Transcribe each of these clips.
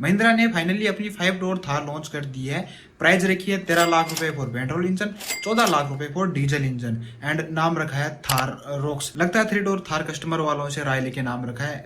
महिंद्रा ने फाइनली अपनी 5 door Thar launch कर दी है। प्राइस रखी है 13 लाख रुपए फॉर पेट्रोल इंजन, 14 लाख रुपए फॉर डीजल इंजन एंड नाम रखा है थार रॉक्स। लगता है 3 डोर थार कस्टमर वालों से राय लेके नाम रखा है।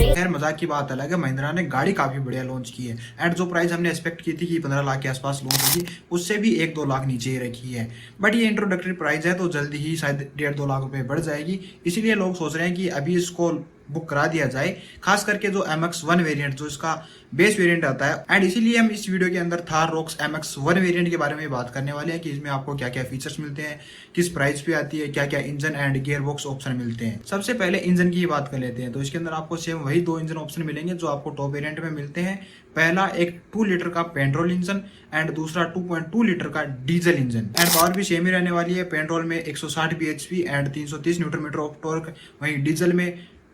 खैर मजाक की बात अलग है, महिंद्रा ने गाड़ी काफी बढ़िया लॉन्च की है एंड जो प्राइस हमने एक्सपेक्ट की थी कि 15 लाख के आसपास लॉन्च होगी, उससे भी 1-2 लाख नीचे ही रखी है। बट ये इंट्रोडक्टरी प्राइस है तो जल्दी ही शायद 1.5-2 लाख रुपए बढ़ जाएगी, इसीलिए लोग सोच रहे हैं कि अभी इसको बुक करा दिया जाए, खास करके जो MX-1 वेरिएंट जो इसका बेस वेरिएंट आता है। एंड इसीलिए हम इस वीडियो के अंदर थार रॉक्स MX-1 वेरिएंट के बारे में बात करने वाले हैं कि इसमें आपको क्या क्या फीचर्स मिलते हैं, किस प्राइस पे आती है, क्या क्या engine and gear box option मिलते हैं। सबसे पहले इंजन की बात कर लेते हैं। तो इसके अंदर आपको सेम वही 2 इंजन ऑप्शन मिलेंगे जो आपको टॉप वेरिएंट में मिलते हैं। पहला एक 2 लीटर का पेट्रोल इंजन एंड दूसरा 2.2 लीटर का डीजल इंजन। एंड पावर भी सेम ही रहने वाली है। पेट्रोल में 160 bhp and 330 newton metre of torque, वहीं डीजल में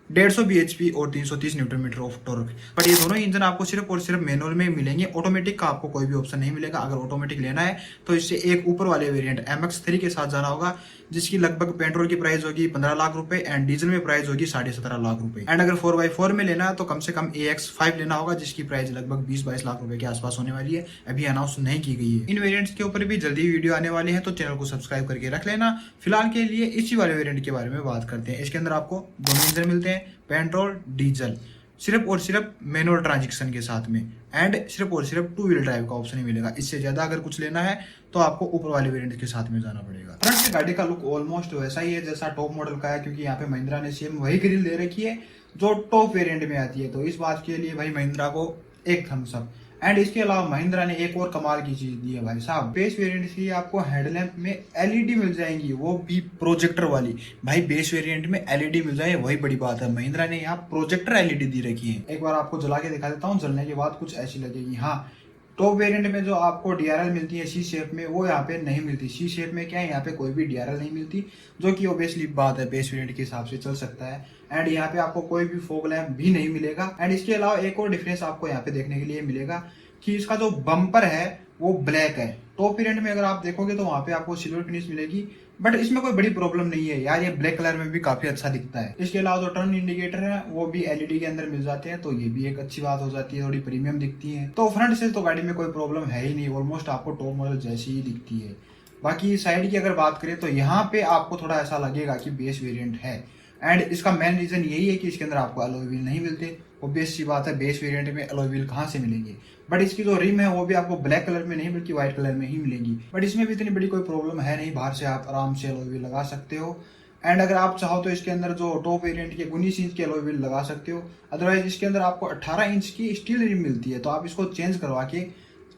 150 bhp और 330 newton metre of torque. But ये दोनों इंजन आपको सिर्फ और सिर्फ मैनुअल में मिलेंगे, ऑटोमेटिक का आपको कोई भी ऑप्शन नहीं मिलेगा। अगर ऑटोमेटिक लेना है तो इससे एक ऊपर वाले वेरिएंट MX-3 के साथ जाना होगा, जिसकी लगभग पेट्रोल की प्राइस होगी 15 लाख रुपए एंड डीजल में प्राइस होगी 17.5 लाख रुपए। एंड अगर 4x4 में लेना है तो कम से कम AX5 लेना होगा, जिसकी प्राइस लगभग 20-22 लाख रुपए के आसपास होने वाली है। अभी अनाउंस नहीं की गई है। इन वेरिएंट्स के ऊपर भी जल्दी वीडियो आने वाली है, तो चैनल को सब्सक्राइब करके रख लेना। फिलहाल के लिए इसी वाले वेरिएंट के बारे में बात करते हैं। इसके अंदर आपको दोनों इंजन मिलते हैं, पेट्रोल डीजल, सिर्फ और सिर्फ मैनुअल ट्रांजैक्शन के साथ में एंड सिर्फ और सिर्फ 2 व्हील ड्राइव का ऑप्शन ही मिलेगा। इससे ज्यादा अगर कुछ लेना है तो आपको ऊपर वाले वेरिएंट के साथ में जाना पड़ेगा। फ्रंट से गाड़ी का लुक ऑलमोस्ट वैसा ही है जैसा टॉप मॉडल का है, क्योंकि यहाँ पे महिंद्रा ने सेम वही ग्रिल दे रखी है जो टॉप वेरिएंट में आती है। तो इस बात के लिए भाई महिंद्रा को एक थम्स अप। एंड इसके अलावा महिंद्रा ने एक और कमाल की चीज दी है भाई साहब, बेस वेरिएंट की आपको हेडलैम्प में LED मिल जाएंगी, वो भी प्रोजेक्टर वाली। भाई बेस वेरिएंट में LED मिल जाए वही बड़ी बात है। महिंद्रा ने यहाँ प्रोजेक्टर LED दी रखी है। एक बार आपको जला के दिखा देता हूँ, जलने के बाद कुछ ऐसी लगेगी। हाँ, टॉप वेरिएंट में जो आपको DRL मिलती है C शेप में, वो यहाँ पे नहीं मिलती। C शेप में क्या है, यहाँ पे कोई भी DRL नहीं मिलती, जो कि ऑब्वियसली बात है, बेस वेरिएंट के हिसाब से चल सकता है। एंड यहाँ पे आपको कोई भी फॉग लैम्प भी नहीं मिलेगा। एंड इसके अलावा एक और डिफरेंस आपको यहाँ पे देखने के लिए मिलेगा कि इसका जो बम्पर है वो ब्लैक है। टॉप वेरिएंट में अगर आप देखोगे तो वहां पे आपको सिल्वर फिनिश मिलेगी, बट इसमें कोई बड़ी प्रॉब्लम नहीं है यार, ये ब्लैक कलर में भी काफी अच्छा दिखता है। इसके अलावा जो टर्न इंडिकेटर है वो भी LED के अंदर मिल जाते हैं, तो ये भी एक अच्छी बात हो जाती है, थोड़ी प्रीमियम दिखती है। तो फ्रंट से तो गाड़ी में कोई प्रॉब्लम है ही नहीं, ऑलमोस्ट आपको टॉप मॉडल जैसी ही दिखती है। बाकी साइड की अगर बात करें तो यहाँ पे आपको थोड़ा ऐसा लगेगा कि बेस वेरिएंट है। एंड इसका मेन रीजन यही है कि इसके अंदर आपको अलॉय व्हील नहीं मिलते। ऑब्वियस सी बात है, बेस वेरिएंट में अलॉय व्हील कहाँ से मिलेंगे। बट इसकी जो रिम है वो भी आपको ब्लैक कलर में नहीं बल्कि व्हाइट कलर में ही मिलेंगी। बट इसमें भी इतनी बड़ी कोई प्रॉब्लम है नहीं, बाहर से आप आराम से अलॉय व्हील लगा सकते हो। एंड अगर आप चाहो तो इसके अंदर जो टॉप वेरिएंट के 19 इंच के अलॉय व्हील लगा सकते हो। अदरवाइज इसके अंदर आपको 18 इंच की स्टील रिम मिलती है, तो आप इसको चेंज करवा के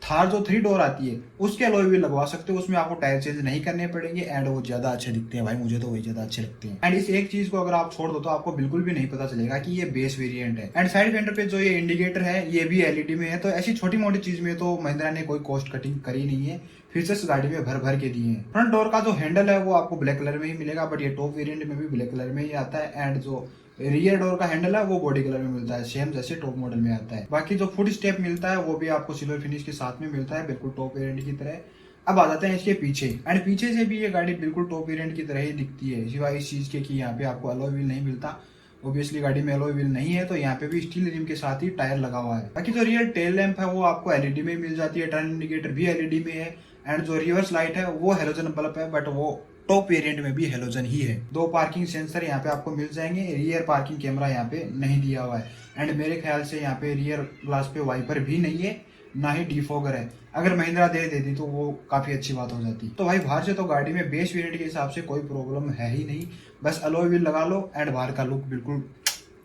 थार जो 3 डोर आती है उसके अलॉय व्हील लगवा सकते हो। उसमें आपको टायर चेंज नहीं करने पड़ेंगे एंड वो ज्यादा अच्छे दिखते हैं भाई, मुझे तो वही ज्यादा अच्छे लगते हैं। एंड इस एक चीज को अगर आप छोड़ दो तो आपको बिल्कुल भी नहीं पता चलेगा कि ये बेस वेरिएंट है। एंड साइड फेंडर पे जो ये इंडिकेटर है ये भी LED में है, तो ऐसी छोटी मोटी चीज में तो महिंद्रा ने कोई कॉस्ट कटिंग करी नहीं है, फीचर्स गाड़ी में भर भर के दिए हैं। फ्रंट डोर का जो हैंडल है वो आपको ब्लैक कलर में ही मिलेगा, बट ये टॉप वेरिएंट में भी ब्लैक कलर में ही आता है। एंड जो रियर डोर का हैंडल है वो बॉडी कलर में मिलता है, सेम जैसे टॉप मॉडल में आता है। बाकी जो फुट स्टेप मिलता है वो भी आपको सिल्वर फिनिश के साथ में मिलता है, बिल्कुल टॉप वेरिएंट की तरह। अब आ जाते हैं इसके पीछे। एंड पीछे से भी ये गाड़ी बिल्कुल टॉप वेरिएंट की तरह ही दिखती है, सिवाय इस चीज के कि यहाँ पे आपको अलॉय व्हील नहीं मिलता। ऑब्वियसली गाड़ी में अलॉय व्हील नहीं है, तो यहाँ पे भी स्टील रिम के साथ ही टायर लगा हुआ है। बाकी जो रियर टेल लैंप है वो आपको LED में मिल जाती है, टर्न इंडिकेटर भी LED में है। एंड जो रिवर्स लाइट है वो हेलोजन बल्ब है, बट वो टॉप वेरिएंट में भी हेलोजन ही है। 2 पार्किंग सेंसर यहाँ पे आपको मिल जाएंगे, रियर पार्किंग कैमरा यहाँ पे नहीं दिया हुआ है। एंड मेरे ख्याल से यहाँ पे रियर ग्लास पे वाइपर भी नहीं है, ना ही डिफॉगर है। अगर महिंद्रा दे देती तो वो काफी अच्छी बात हो जाती। तो भाई बाहर से तो गाड़ी में बेस वेरिएंट के हिसाब से कोई प्रॉब्लम है ही नहीं, बस अलॉय व्हील लगा लो एंड बाहर का लुक बिल्कुल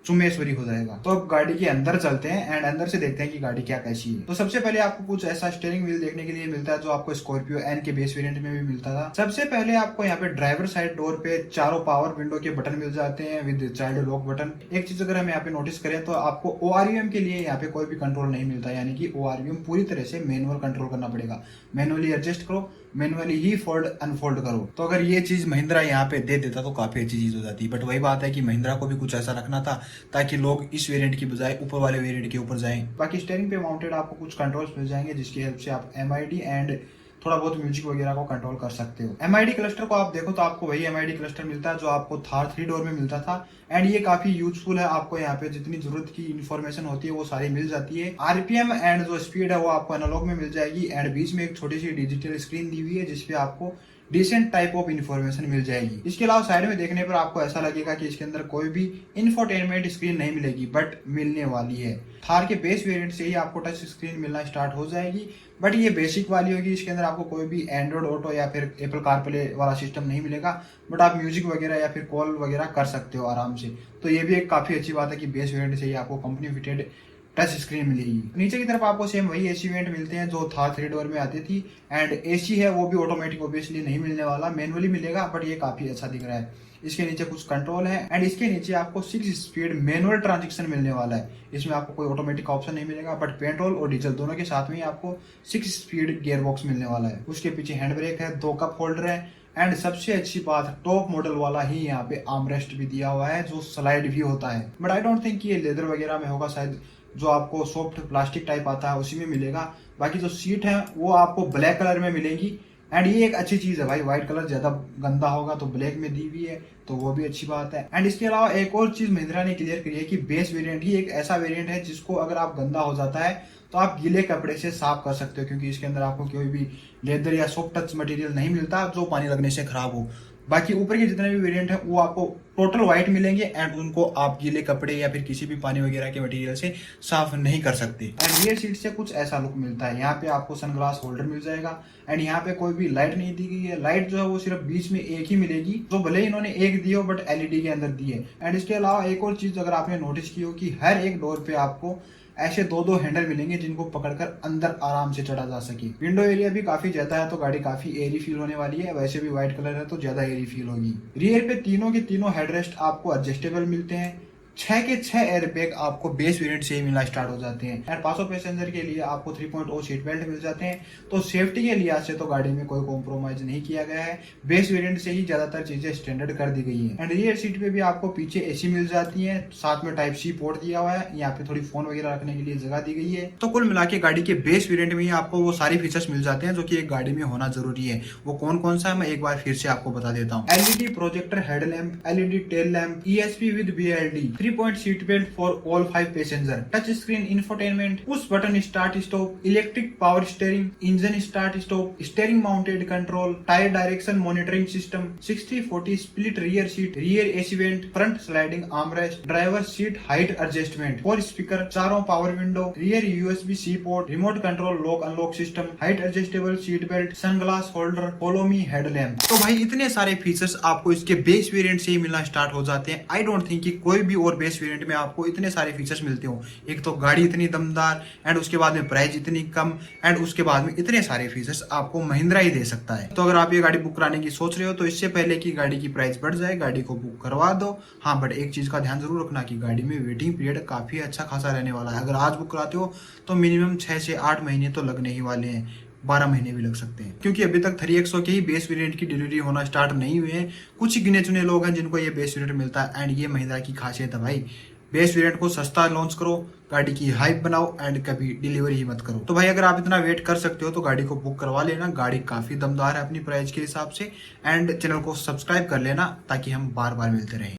चुम्बेश्वरी हो जाएगा। तो अब गाड़ी के अंदर चलते हैं एंड अंदर से देखते हैं कि गाड़ी क्या कैसी है। तो सबसे पहले आपको कुछ ऐसा स्टीयरिंग व्हील देखने के लिए मिलता है जो आपको स्कॉर्पियो एन के बेस वेरिएंट में भी मिलता था। सबसे पहले आपको यहाँ पे ड्राइवर साइड डोर पे चारों पावर विंडो के बटन मिल जाते हैं विद चाइल्ड लॉक बटन। एक चीज अगर हम यहाँ पे नोटिस करें तो आपको ORVM के लिए यहाँ पे कोई भी कंट्रोल नहीं मिलता, यानी कि ORVM पूरी तरह से मैनुअल कंट्रोल करना पड़ेगा। मैनुअली एडजस्ट करो, मैनुअली ही फोल्ड अनफोल्ड करो। तो अगर ये चीज महिंद्रा यहाँ पे दे देता तो काफी अच्छी चीज हो जाती। बट वही बात है कि महिंद्रा को भी कुछ ऐसा रखना था ताकि लोग इस वेरिएंट की बजाय ऊपर वाले वेरिएंट के ऊपर जाएं। बाकी स्टीयरिंग पे माउंटेड आपको कुछ कंट्रोल्स मिल जाएंगे जिसकी हेल्प से आप MID एंड थोड़ा बहुत म्यूजिक वगैरह को कंट्रोल कर सकते हो। एमआईडी क्लस्टर को आप देखो तो आपको वही एमआईडी क्लस्टर मिलता है जो आपको थार 3 डोर में मिलता था, एंड ये काफी यूजफुल है। आपको यहाँ पे जितनी जरूरत की इन्फॉर्मेशन होती है वो सारी मिल जाती है। आरपीएम एंड जो स्पीड है वो आपको एनालॉग में मिल जाएगी, एंड बीच में एक छोटी सी डिजिटल स्क्रीन दी हुई है जिसपे आपको डिसेंट टाइप ऑफ इन्फॉर्मेशन मिल जाएगी। इसके अलावा साइड में देखने पर आपको ऐसा लगेगा कि इसके अंदर कोई भी इंफोटेनमेंट स्क्रीन नहीं मिलेगी, बट मिलने वाली है। थार के बेस वेरिएंट से ही आपको टच स्क्रीन मिलना स्टार्ट हो जाएगी, बट ये बेसिक वाली होगी। इसके अंदर आपको कोई भी एंड्रॉइड ऑटो या फिर एप्पल कारप्ले वाला सिस्टम नहीं मिलेगा, बट आप म्यूजिक वगैरह या फिर कॉल वगैरह कर सकते हो आराम से। तो ये भी एक काफी अच्छी बात है कि बेस वेरिएंट से ही आपको कंपनी फिटेड टच स्क्रीन मिलेगी। नीचे की तरफ आपको सेम वही एसी वेंट मिलते हैं जो थार 3 डोर में आती थी, एंड एसी है वो भी ऑटोमेटिक ऑब्वियसली नहीं मिलने वाला, मैनुअली मिलेगा, बट ये काफी अच्छा दिख रहा है। इसके नीचे कुछ कंट्रोल है, एंड इसके नीचे आपको 6 स्पीड मैनुअल ट्रांजिशन मिलने वाला है। इसमें आपको कोई ऑटोमेटिक ऑप्शन नहीं मिलेगा, बट पेट्रोल और डीजल दोनों के साथ में ही आपको 6 स्पीड गियर बॉक्स मिलने वाला है। उसके पीछे हैंड ब्रेक है, 2 कप होल्डर है, एंड सबसे अच्छी बात टॉप मॉडल वाला ही यहाँ पे आर्मरेस्ट भी दिया हुआ है जो स्लाइड भी होता है। बट आई डोंट थिंक ये लेदर वगैरह में होगा, शायद जो आपको सॉफ्ट प्लास्टिक टाइप आता है उसी में मिलेगा। बाकी जो सीट है वो आपको ब्लैक कलर में मिलेगी, एंड ये एक अच्छी चीज है भाई। व्हाइट कलर ज्यादा गंदा होगा तो ब्लैक में दी हुई है, तो वो भी अच्छी बात है। एंड इसके अलावा एक और चीज महिंद्रा ने क्लियर करी है कि बेस वेरिएंट ही एक ऐसा वेरिएंट है जिसको अगर आप गंदा हो जाता है तो आप गीले कपड़े से साफ कर सकते हो, क्योंकि इसके अंदर आपको कोई भी लेदर या सॉफ्ट टच मटेरियल नहीं मिलता जो पानी लगने से खराब हो। बाकी ऊपर के जितने भी वेरिएंट है वो आपको टोटल व्हाइट मिलेंगे, एंड उनको आप गीले कपड़े या फिर किसी भी पानी वगैरह के मटेरियल से साफ नहीं कर सकते। एंड रियर सीट से कुछ ऐसा लुक मिलता है। यहाँ पे आपको सनग्लास होल्डर मिल जाएगा, एंड यहाँ पे कोई भी लाइट नहीं दी गई है। लाइट जो है वो सिर्फ बीच में एक ही मिलेगी, जो भले ही इन्होंने एक दी हो बट एलईडी के अंदर दी है। एंड इसके अलावा एक और चीज अगर आपने नोटिस की हो कि हर एक डोर पे आपको ऐसे 2-2 हैंडल मिलेंगे जिनको पकड़कर अंदर आराम से चढ़ा जा सके। विंडो एरिया भी काफी ज्यादा है तो गाड़ी काफी एयरी फील होने वाली है। वैसे भी व्हाइट कलर है तो ज्यादा एयरी फील होगी। रियर पे तीनों के तीनों हेडरेस्ट आपको एडजस्टेबल मिलते हैं। 6 के 6 एयरबैग आपको बेस वेरिएंट से ही मिलना स्टार्ट हो जाते हैं, एंड पासों पैसेंजर के लिए आपको 3.0 सीट बेल्ट मिल जाते हैं। तो सेफ्टी के लिहाज से तो गाड़ी में कोई कॉम्प्रोमाइज नहीं किया गया है। बेस वेरिएंट से ही ज्यादातर चीजें स्टैंडर्ड कर दी गई है। एंड रियर सीट पे भी आपको पीछे एसी मिल जाती है, साथ में टाइप सी पोर्ट दिया हुआ है। यहाँ पे थोड़ी फोन वगैरह रखने के लिए जगह दी गई है। तो कुल मिला के गाड़ी के बेस वेरिएंट में ही आपको वो सारी फीचर्स मिल जाते हैं जो कि एक गाड़ी में होना जरूरी है। वो कौन कौन सा है मैं एक बार फिर से आपको बता देता हूँ। LED projector headlamp, LED tail lamp, ESP with BLD, 3-point seat belt for all 5 passenger, touch screen infotainment, push button start stop, electric power steering, engine start stop, steering mounted control, tire direction monitoring system, 60/40 split rear seat, rear AC vent, front sliding armrest, driver seat height adjustment, 4 speaker, चारों power window, rear USB-C port, remote control lock unlock system, height adjustable seat belt, sunglass holder, follow me headlamp। तो भाई इतने सारे features आपको इसके base variant से ही मिलना start हो जाते हैं। आई डोंट थिंक कि कोई भी और बेस वेरिएंट में आपको इतने सारे फीचर्स मिलते हो। एक तो गाड़ी इतनी दमदार, एंड उसके बाद में प्राइस इतनी कम, एंड उसके बाद में इतने सारे फीचर्स आपको महिंद्रा ही दे सकता है। तो अगर आप ये गाड़ी बुक कराने की सोच रहे हो तो इससे पहले कि गाड़ी की प्राइस बढ़ जाए गाड़ी को बुक करवा दो। हाँ, बट एक चीज का ध्यान जरूर रखना कि गाड़ी में वेटिंग पीरियड काफी अच्छा खासा रहने वाला है। अगर आज बुक कराते हो तो मिनिमम 6 से 8 महीने तो लगने ही वाले हैं, 12 महीने भी लग सकते हैं, क्योंकि अभी तक 3XO के ही बेस वेरिएंट की डिलीवरी होना स्टार्ट नहीं हुए हैं। कुछ ही गिने चुने लोग हैं जिनको ये बेस वेरिएंट मिलता है, एंड ये महिंद्रा की खासियत है भाई। बेस वेरिएंट को सस्ता लॉन्च करो, गाड़ी की हाइप बनाओ, एंड कभी डिलीवरी ही मत करो। तो भाई अगर आप इतना वेट कर सकते हो तो गाड़ी को बुक करवा लेना। गाड़ी काफी दमदार है अपनी प्राइस के हिसाब से, एंड चैनल को सब्सक्राइब कर लेना ताकि हम बार बार मिलते रहें।